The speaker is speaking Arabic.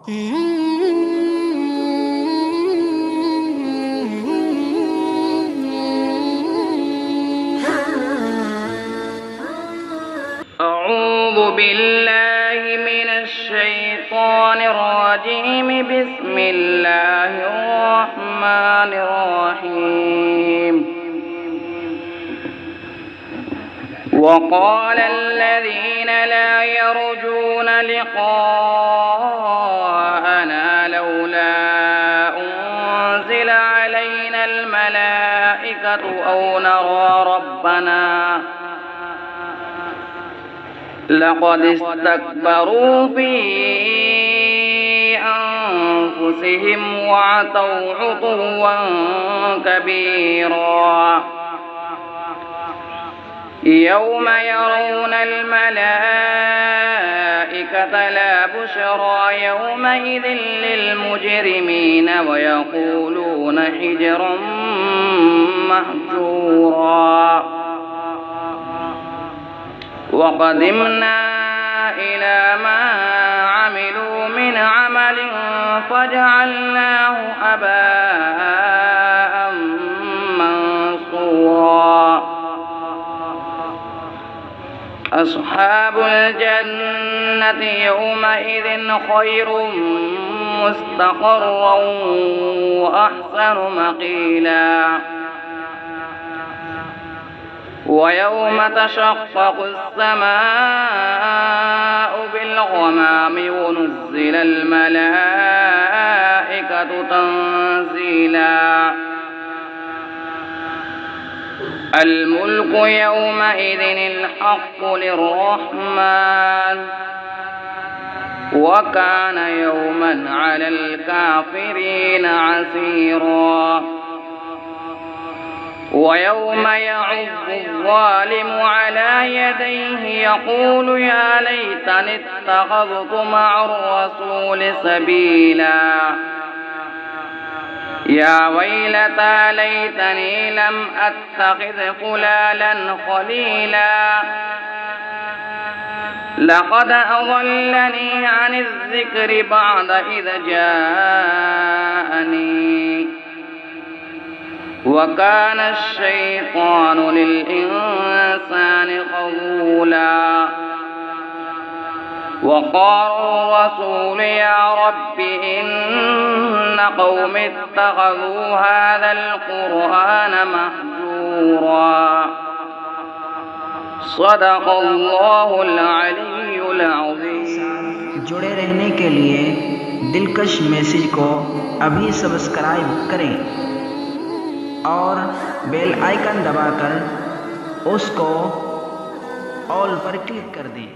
أعوذ بالله من الشيطان الرجيم. بسم الله الرحمن الرحيم. وقال الذين لا يرجون لقاءنا لولا أنزل علينا الملائكة أو نرى ربنا لقد استكبروا في أنفسهم وعتوا عتوا كبيرا. يوم يرون الملائكة لا بشرى يومئذ للمجرمين ويقولون حجرا مهجورا. وقدمنا إلى ما عملوا من عمل فجعلناه هباء منثورا. أصحاب الجنة يومئذ خير مستقرا وأحسن مقيلا. ويوم تشقق السماء بالغمام ونزل الملائكة تنزيلا. الملك يومئذ الحق للرحمن وكان يوما على الكافرين عسيرا. ويوم يعض الظالم على يديه يقول يا ليتني اتخذت مع الرسول سبيلا. يا ويلتى ليتني لم أتخذ فلانا خليلا. لقد أضلني عن الذكر بعد إذ جاءني وكان الشيطان للإنسان خذولا. وقال الرسول يا رب إن قوم اتخذوا هذا القرآن مهجورا. صدق الله العلي العظيم। जुड़े रहने के लिए दिलकश मैसेज को अभी सब्सक्राइब करें और बेल आइकन दबाकर उसको ऑल पर क्लिक कर दें।